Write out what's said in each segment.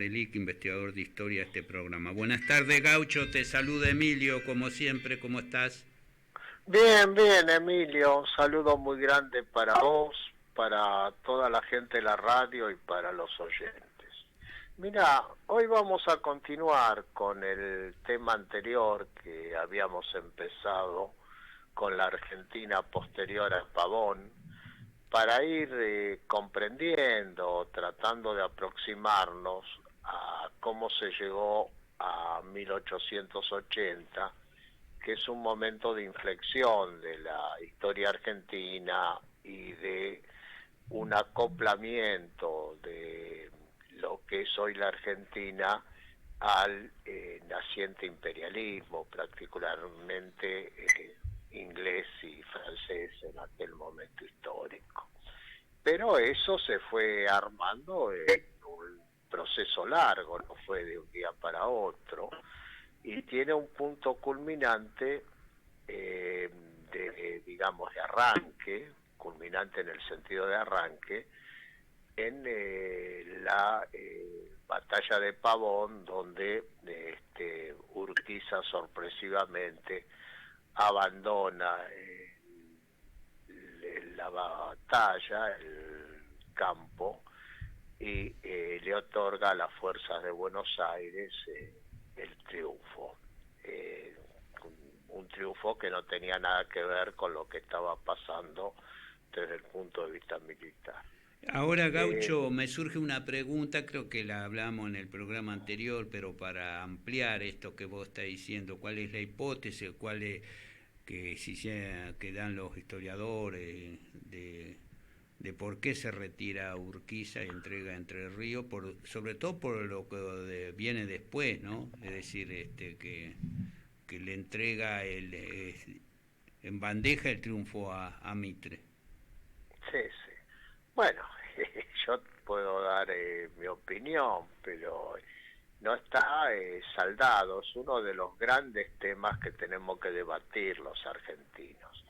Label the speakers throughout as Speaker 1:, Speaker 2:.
Speaker 1: Delic, investigador de historia de este programa. Buenas tardes, Gaucho, te saluda Emilio, como siempre, ¿cómo estás?
Speaker 2: Bien, bien, Emilio, un saludo muy grande para vos, para toda la gente de la radio y para los oyentes. Mira, hoy vamos a continuar con el tema anterior que habíamos empezado con la Argentina posterior a Pavón, para ir comprendiendo, tratando de aproximarnos a cómo se llegó a 1880, que es un momento de inflexión de la historia argentina y de un acoplamiento de lo que es hoy la Argentina al naciente imperialismo, particularmente inglés y francés en aquel momento histórico. Pero eso se fue armando en un proceso largo, no fue de un día para otro, y tiene un punto culminante digamos, de arranque, culminante en el sentido de arranque, en la batalla de Pavón, donde Urquiza sorpresivamente abandona la batalla, el campo, y le otorga a las fuerzas de Buenos Aires el triunfo. Un triunfo que no tenía nada que ver con lo que estaba pasando desde el punto de vista militar.
Speaker 1: Ahora, Gaucho, me surge una pregunta, creo que la hablamos en el programa anterior, pero para ampliar esto que vos estás diciendo, ¿cuál es la hipótesis, cuál es que dan los historiadores de por qué se retira Urquiza y entrega Entre Ríos, sobre todo por lo que viene después, ¿no? Es decir, que le entrega en bandeja el triunfo a Mitre.
Speaker 2: Sí, sí. Bueno, yo puedo dar mi opinión, pero no está saldado. Es uno de los grandes temas que tenemos que debatir los argentinos.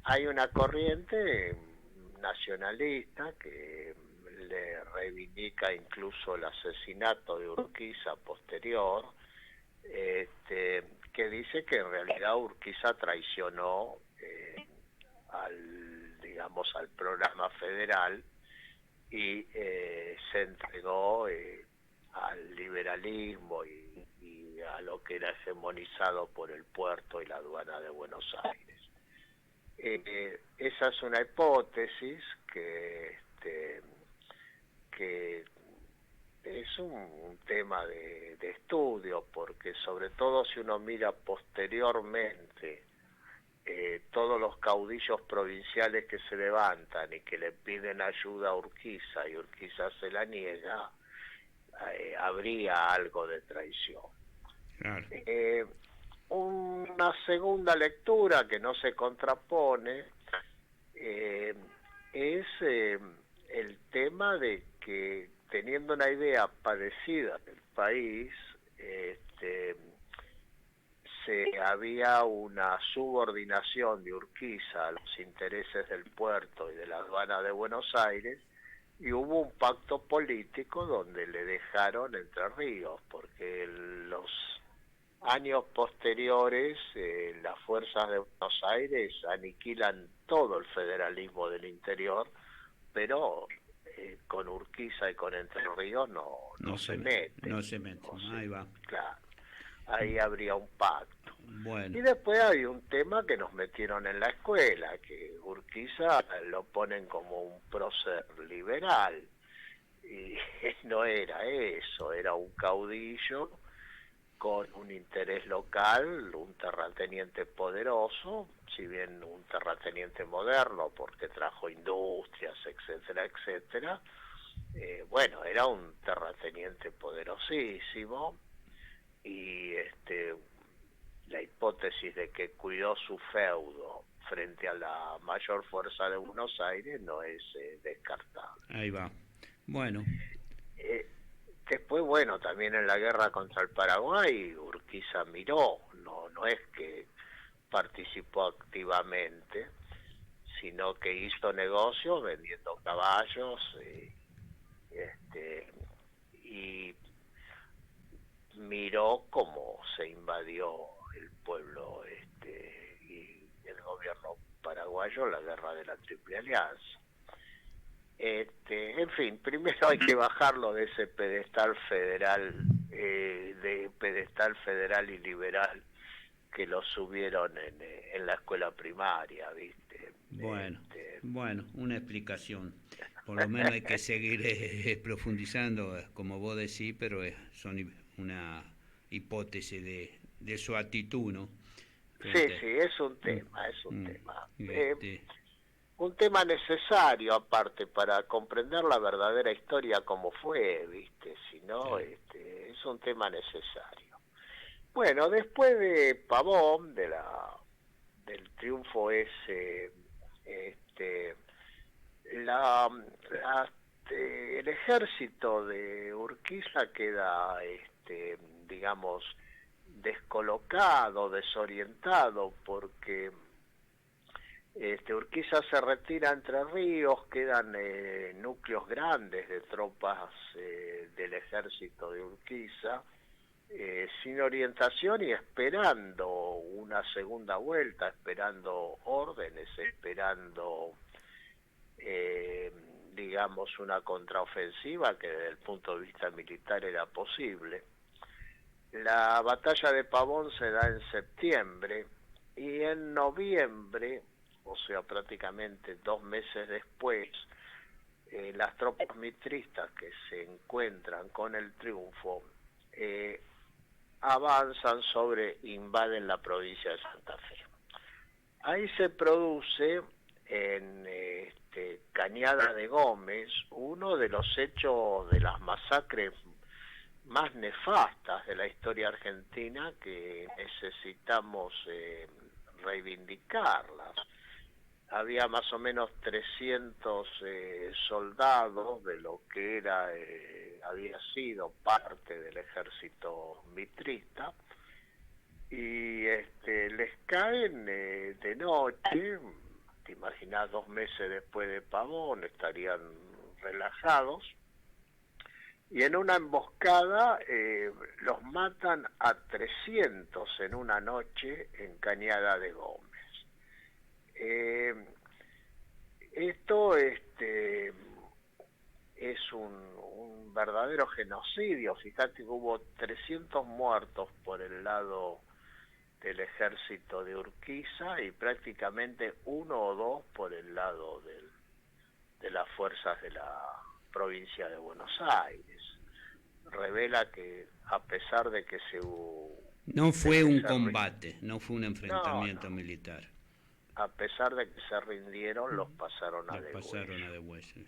Speaker 2: Hay una corriente nacionalista que le reivindica incluso el asesinato de Urquiza posterior, que dice que en realidad Urquiza traicionó al programa federal y se entregó al liberalismo y a lo que era hegemonizado por el puerto y la aduana de Buenos Aires. Esa es una hipótesis que es un tema de estudio, porque sobre todo si uno mira posteriormente todos los caudillos provinciales que se levantan y que le piden ayuda a Urquiza y Urquiza se la niega, habría algo de traición.
Speaker 1: Claro.
Speaker 2: Una segunda lectura que no se contrapone es el tema de que, teniendo una idea parecida del país, había una subordinación de Urquiza a los intereses del puerto y de la aduana de Buenos Aires, y hubo un pacto político donde le dejaron Entre Ríos, porque los años posteriores las fuerzas de Buenos Aires aniquilan todo el federalismo del interior, pero con Urquiza y con Entre Ríos no se mete.
Speaker 1: No se mete, ahí va.
Speaker 2: Claro, ahí habría un pacto.
Speaker 1: Bueno.
Speaker 2: Y después hay un tema que nos metieron en la escuela, que Urquiza lo ponen como un prócer liberal, y no era eso, era un caudillo con un interés local, un terrateniente poderoso, si bien un terrateniente moderno porque trajo industrias, etcétera, etcétera. Bueno, era un terrateniente poderosísimo, y la hipótesis de que cuidó su feudo frente a la mayor fuerza de Buenos Aires no es descartable.
Speaker 1: Ahí va. Bueno.
Speaker 2: Después, bueno, también en la guerra contra el Paraguay, Urquiza miró, no es que participó activamente, sino que hizo negocios vendiendo caballos miró cómo se invadió el pueblo y el gobierno paraguayo la guerra de la Triple Alianza. En fin, primero hay que bajarlo de ese pedestal federal, de pedestal federal y liberal que lo subieron en la escuela primaria, ¿viste?
Speaker 1: Bueno, una explicación. Por lo menos hay que seguir profundizando, como vos decís, pero son una hipótesis de su actitud, ¿no?
Speaker 2: Sí, es un tema,
Speaker 1: Este,
Speaker 2: un tema necesario aparte para comprender la verdadera historia como fue, ¿viste? Si no, es un tema necesario. Bueno, después de Pavón, del triunfo ese, el ejército de Urquiza queda, digamos, descolocado, desorientado, porque Urquiza se retira a Entre Ríos, quedan núcleos grandes de tropas del ejército de Urquiza, sin orientación y esperando una segunda vuelta, esperando órdenes, esperando, digamos, una contraofensiva que desde el punto de vista militar era posible. La batalla de Pavón se da en septiembre y en noviembre, o sea, prácticamente 2 meses después, las tropas mitristas que se encuentran con el triunfo avanzan invaden la provincia de Santa Fe. Ahí se produce en Cañada de Gómez uno de los hechos de las masacres más nefastas de la historia argentina que necesitamos reivindicarlas. Había más o menos 300 soldados de lo que había sido parte del ejército mitrista, y les caen de noche. Te imaginás, 2 meses después de Pavón estarían relajados, y en una emboscada los matan a 300 en una noche en Cañada de Gómez. Esto es un verdadero genocidio. Fíjate que hubo 300 muertos por el lado del ejército de Urquiza y prácticamente 1 o 2 por el lado de las fuerzas de la provincia de Buenos Aires. Revela que a pesar de que
Speaker 1: no fue un combate, no fue un enfrentamiento militar.
Speaker 2: A pesar de que se rindieron, los pasaron a degüello.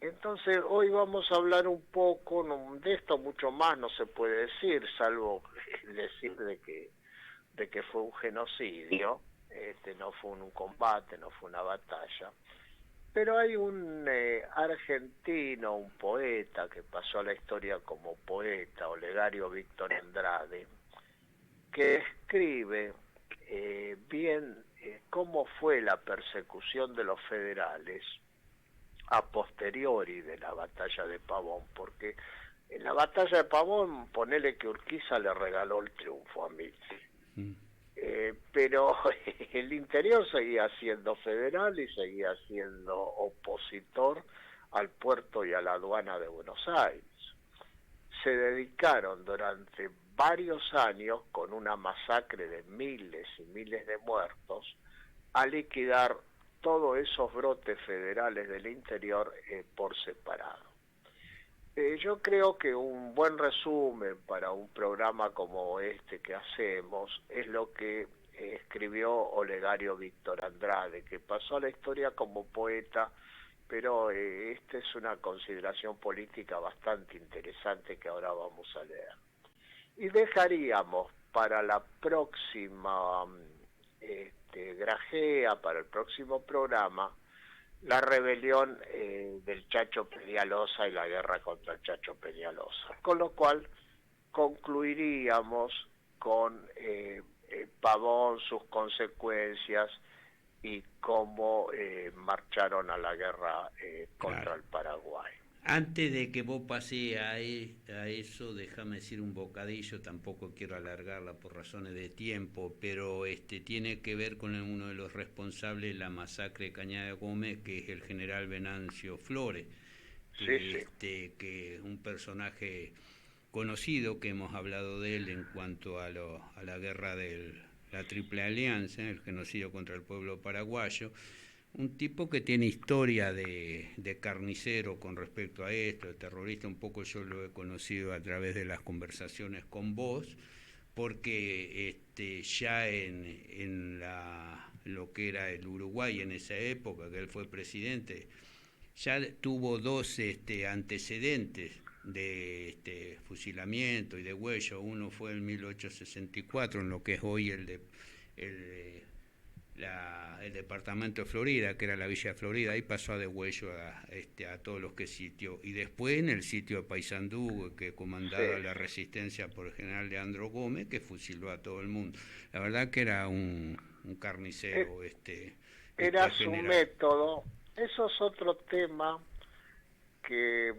Speaker 2: Entonces, hoy vamos a hablar un poco de esto. Mucho más no se puede decir, salvo decir de que fue un genocidio. No fue un combate, no fue una batalla. Pero hay un argentino, un poeta que pasó a la historia como poeta, Olegario Víctor Andrade, que escribe bien cómo fue la persecución de los federales a posteriori de la batalla de Pavón, porque en la batalla de Pavón, ponele que Urquiza le regaló el triunfo a Mitre, pero el interior seguía siendo federal y seguía siendo opositor al puerto y a la aduana de Buenos Aires. Se dedicaron durante varios años, con una masacre de miles y miles de muertos, a liquidar todos esos brotes federales del interior por separado. Yo creo que un buen resumen para un programa como este que hacemos es lo que escribió Olegario Víctor Andrade, que pasó a la historia como poeta, pero esta es una consideración política bastante interesante que ahora vamos a leer. Y dejaríamos para la próxima grajea, para el próximo programa, la rebelión del Chacho Peñalosa y la guerra contra el Chacho Peñalosa. Con lo cual concluiríamos con Pavón, sus consecuencias y cómo marcharon a la guerra contra el Paraguay.
Speaker 1: Antes de que vos pase a eso, déjame decir un bocadillo, tampoco quiero alargarla por razones de tiempo, pero tiene que ver con uno de los responsables de la masacre de Cañada Gómez, que es el general Venancio Flores,
Speaker 2: Sí, sí.
Speaker 1: que es un personaje conocido, que hemos hablado de él en cuanto a la guerra de la Triple Alianza, el genocidio contra el pueblo paraguayo. Un tipo que tiene historia de carnicero con respecto a esto, de terrorista. Un poco yo lo he conocido a través de las conversaciones con vos, porque ya en lo que era el Uruguay en esa época, que él fue presidente, ya tuvo dos antecedentes de fusilamiento y de huello. Uno fue en 1864, en lo que es hoy el el departamento de Florida, que era la Villa de Florida. Ahí pasó a degüello a todos los que sitió. Y después en el sitio de Paysandú, que comandaba
Speaker 2: Sí.
Speaker 1: la resistencia por el general Leandro Gómez, que fusiló a todo el mundo. La verdad que era un
Speaker 2: E-
Speaker 1: carnicero
Speaker 2: Era su
Speaker 1: general.
Speaker 2: método. Eso es otro tema que,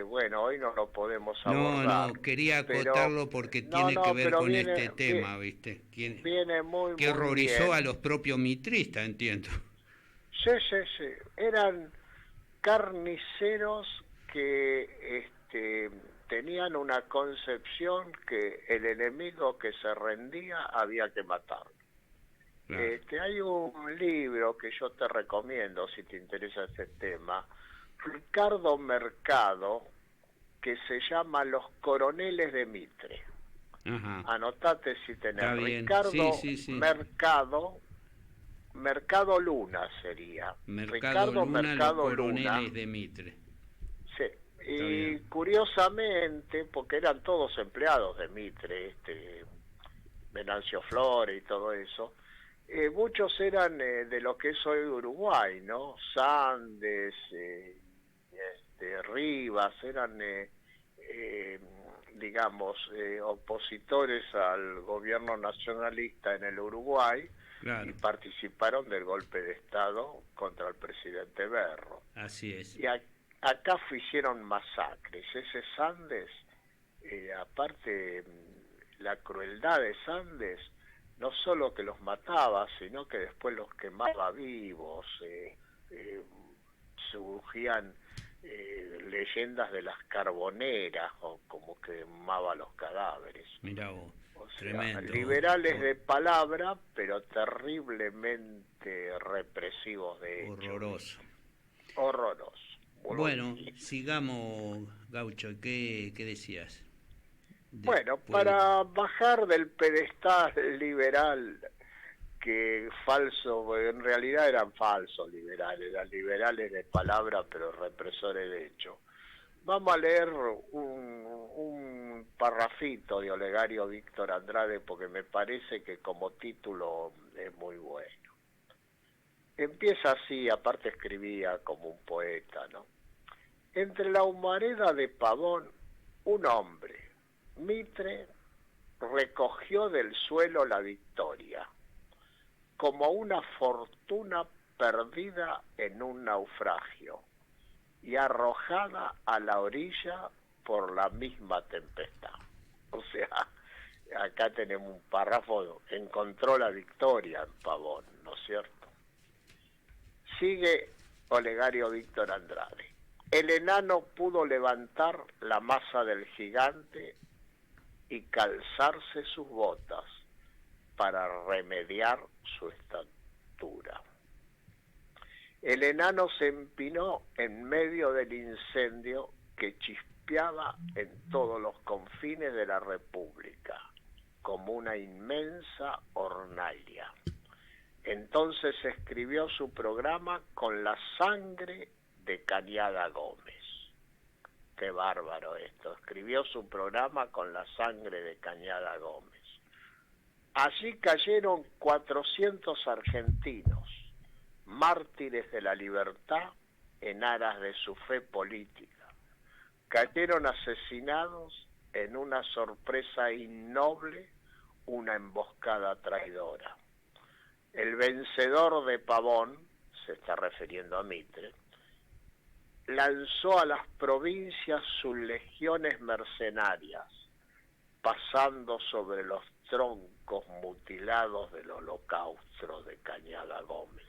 Speaker 2: bueno, hoy no lo podemos
Speaker 1: No,
Speaker 2: abordar,
Speaker 1: no, quería
Speaker 2: pero
Speaker 1: acotarlo porque
Speaker 2: no,
Speaker 1: tiene que
Speaker 2: no,
Speaker 1: ver
Speaker 2: pero
Speaker 1: con este tema, ¿viste?
Speaker 2: viene muy,
Speaker 1: Que
Speaker 2: muy
Speaker 1: horrorizó a
Speaker 2: bien.
Speaker 1: los propios mitristas, entiendo.
Speaker 2: Sí, sí, sí. Eran carniceros que tenían una concepción que el enemigo que se rendía había que matarlo.
Speaker 1: Claro.
Speaker 2: Hay un libro que yo te recomiendo si te interesa este tema, Ricardo Mercado, que se llama Los Coroneles de Mitre.
Speaker 1: Ajá.
Speaker 2: Anotate si tenés
Speaker 1: Está bien. Sí,
Speaker 2: Ricardo
Speaker 1: sí, sí.
Speaker 2: Mercado, Mercado Luna sería.
Speaker 1: Mercado
Speaker 2: Ricardo
Speaker 1: Luna, los
Speaker 2: Mercado Luna,
Speaker 1: coroneles de Mitre.
Speaker 2: sí.
Speaker 1: Está
Speaker 2: Y
Speaker 1: bien.
Speaker 2: curiosamente, porque eran todos empleados de Mitre, Venancio Flores y todo eso, muchos eran de lo que es hoy Uruguay, ¿no? Sandes, Rivas, eran, digamos, opositores al gobierno nacionalista en el Uruguay y
Speaker 1: Claro.
Speaker 2: participaron del golpe de Estado contra el presidente Berro.
Speaker 1: Así es.
Speaker 2: Y acá hicieron masacres. Ese Sandes, aparte, la crueldad de Sandes, no solo que los mataba, sino que después los quemaba vivos, surgían leyendas de las carboneras, o como quemaba los cadáveres.
Speaker 1: Mirá vos.
Speaker 2: O sea,
Speaker 1: Tremendo.
Speaker 2: liberales de palabra, pero terriblemente represivos de hecho,
Speaker 1: Horroroso.
Speaker 2: ¿viste? Horroroso, vuelvo a
Speaker 1: Bueno,
Speaker 2: insistir.
Speaker 1: sigamos, Gaucho. ¿Qué decías?
Speaker 2: Bueno,
Speaker 1: Después.
Speaker 2: para bajar del pedestal liberal, que falso, en realidad eran falsos liberales, eran liberales de palabra, pero represores de hecho. Vamos a leer un parrafito de Olegario Víctor Andrade, porque me parece que como título es muy bueno. Empieza así, aparte escribía como un poeta, ¿no? Entre la humareda de Pavón, un hombre, Mitre, recogió del suelo la victoria, como una fortuna perdida en un naufragio y arrojada a la orilla por la misma tempestad. O sea, acá tenemos un párrafo, encontró la victoria en Pavón, ¿no es cierto? Sigue Olegario Víctor Andrade. El enano pudo levantar la masa del gigante y calzarse sus botas para remediar su estatura. El enano se empinó en medio del incendio que chispeaba en todos los confines de la República, como una inmensa hornalla. Entonces escribió su programa con la sangre de Cañada Gómez. Qué bárbaro esto. Escribió su programa con la sangre de Cañada Gómez. Allí cayeron 400 argentinos, mártires de la libertad en aras de su fe política. Cayeron asesinados en una sorpresa innoble, una emboscada traidora. El vencedor de Pavón, se está refiriendo a Mitre, lanzó a las provincias sus legiones mercenarias, pasando sobre los troncos mutilados del holocausto de Cañada Gómez.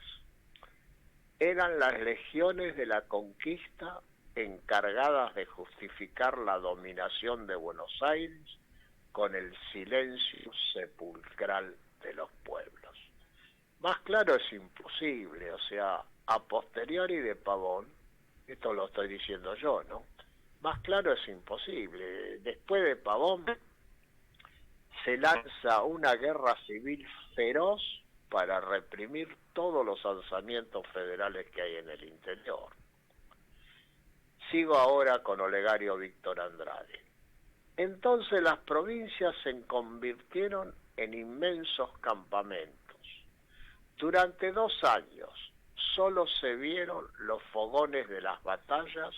Speaker 2: Eran las legiones de la conquista encargadas de justificar la dominación de Buenos Aires con el silencio sepulcral de los pueblos. Más claro es imposible, o sea, a posteriori de Pavón, esto lo estoy diciendo yo, ¿no? Más claro es imposible. Después de Pavón se lanza una guerra civil feroz para reprimir todos los alzamientos federales que hay en el interior. Sigo ahora con Olegario Víctor Andrade. Entonces las provincias se convirtieron en inmensos campamentos. Durante 2 años solo se vieron los fogones de las batallas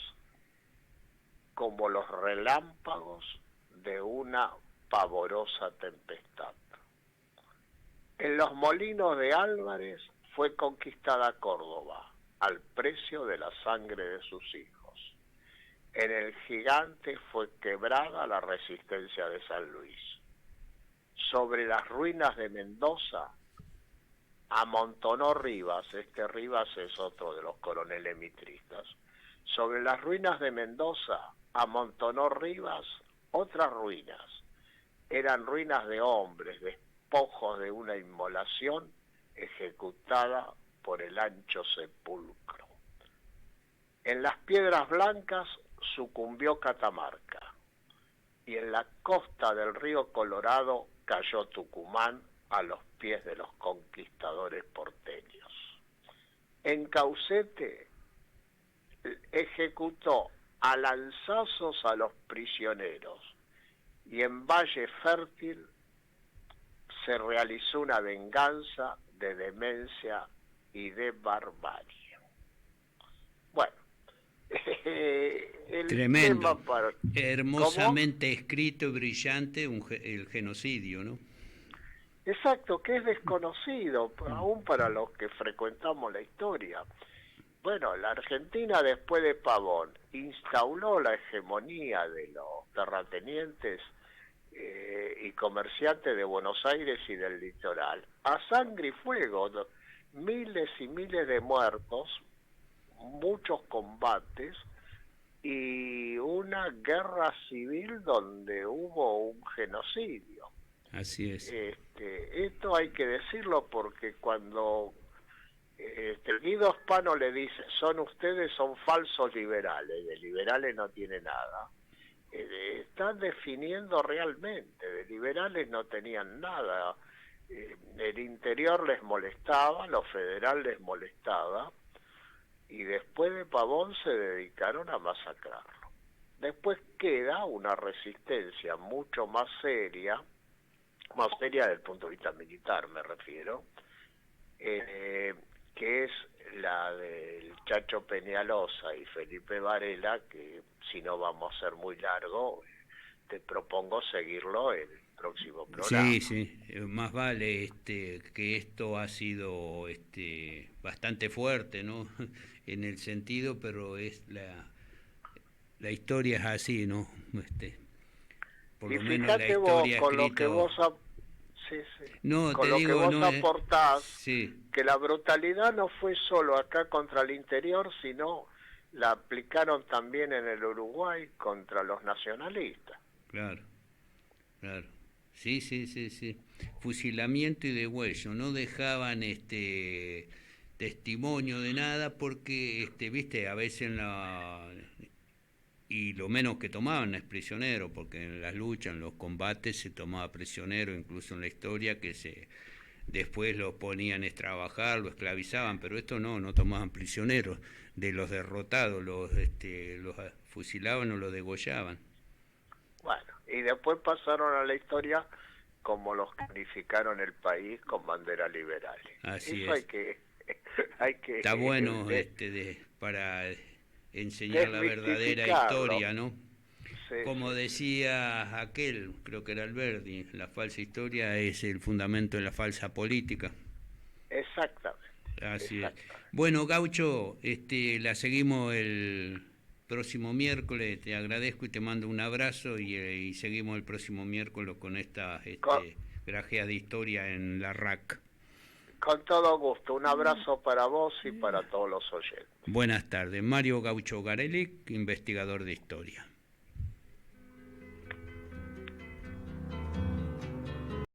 Speaker 2: como los relámpagos de una pavorosa tempestad. En los molinos de Álvarez fue conquistada Córdoba al precio de la sangre de sus hijos. En el Gigante fue quebrada la resistencia de San Luis. Sobre las ruinas de Mendoza amontonó Rivas, Rivas es otro de los coroneles mitristas. Sobre las ruinas de Mendoza amontonó Rivas otras ruinas. Eran ruinas de hombres, despojos de una inmolación ejecutada por el ancho sepulcro. En las Piedras Blancas sucumbió Catamarca y en la costa del río Colorado cayó Tucumán a los pies de los conquistadores porteños. En Caucete ejecutó a lanzazos a los prisioneros y en Valle Fértil se realizó una venganza de demencia y de barbarie. Bueno, el
Speaker 1: tremendo,
Speaker 2: tema
Speaker 1: hermosamente escrito y brillante, el genocidio, ¿no?
Speaker 2: Exacto, que es desconocido, aún para los que frecuentamos la historia. Bueno, la Argentina después de Pavón instauró la hegemonía de los terratenientes y comerciantes de Buenos Aires y del litoral, a sangre y fuego, miles y miles de muertos, muchos combates y una guerra civil donde hubo un genocidio.
Speaker 1: Así es.
Speaker 2: Esto hay que decirlo porque cuando Guido Spano le dice, son falsos liberales, de liberales no tiene nada, están definiendo realmente, de liberales no tenían nada, el interior les molestaba, lo federal les molestaba, y después de Pavón se dedicaron a masacrarlo. Después queda una resistencia mucho más seria desde el punto de vista militar me refiero, que es la del Chacho Peñalosa y Felipe Varela, que si no vamos a ser muy largo, te propongo seguirlo en el próximo programa.
Speaker 1: Sí, más vale que esto ha sido bastante fuerte, ¿no? En el sentido, pero es la historia es así, ¿no? Por
Speaker 2: y
Speaker 1: lo menos la
Speaker 2: vos,
Speaker 1: historia
Speaker 2: con
Speaker 1: escrita...
Speaker 2: lo que vos
Speaker 1: No,
Speaker 2: con
Speaker 1: te
Speaker 2: lo
Speaker 1: digo,
Speaker 2: que vos
Speaker 1: no
Speaker 2: aportás,
Speaker 1: sí.
Speaker 2: que la brutalidad no fue solo acá contra el interior, sino la aplicaron también en el Uruguay contra los nacionalistas.
Speaker 1: Claro. Sí. Fusilamiento y degüello, no dejaban testimonio de nada porque, viste, a veces y lo menos que tomaban es prisionero, porque en las luchas, en los combates se tomaba prisionero, incluso en la historia que después lo ponían a trabajar, lo esclavizaban, pero esto no tomaban prisioneros de los derrotados, los fusilaban o los degollaban.
Speaker 2: Bueno, y después pasaron a la historia como los que unificaron el país con banderas liberales.
Speaker 1: Así
Speaker 2: eso
Speaker 1: es.
Speaker 2: hay que
Speaker 1: Está bueno para enseñar la verdadera historia, ¿no?
Speaker 2: Sí,
Speaker 1: Como decía aquel, creo que era Alberti, la falsa historia es el fundamento de la falsa política.
Speaker 2: Exactamente.
Speaker 1: Así es.
Speaker 2: Exacto.
Speaker 1: Bueno, Gaucho, la seguimos el próximo miércoles. Te agradezco y te mando un abrazo y seguimos el próximo miércoles con esta
Speaker 2: Con,
Speaker 1: grajea de historia en la RAC.
Speaker 2: con todo gusto. Un abrazo para vos y para todos los oyentes.
Speaker 1: Buenas tardes. Mario Gaucho Garelic, investigador de historia.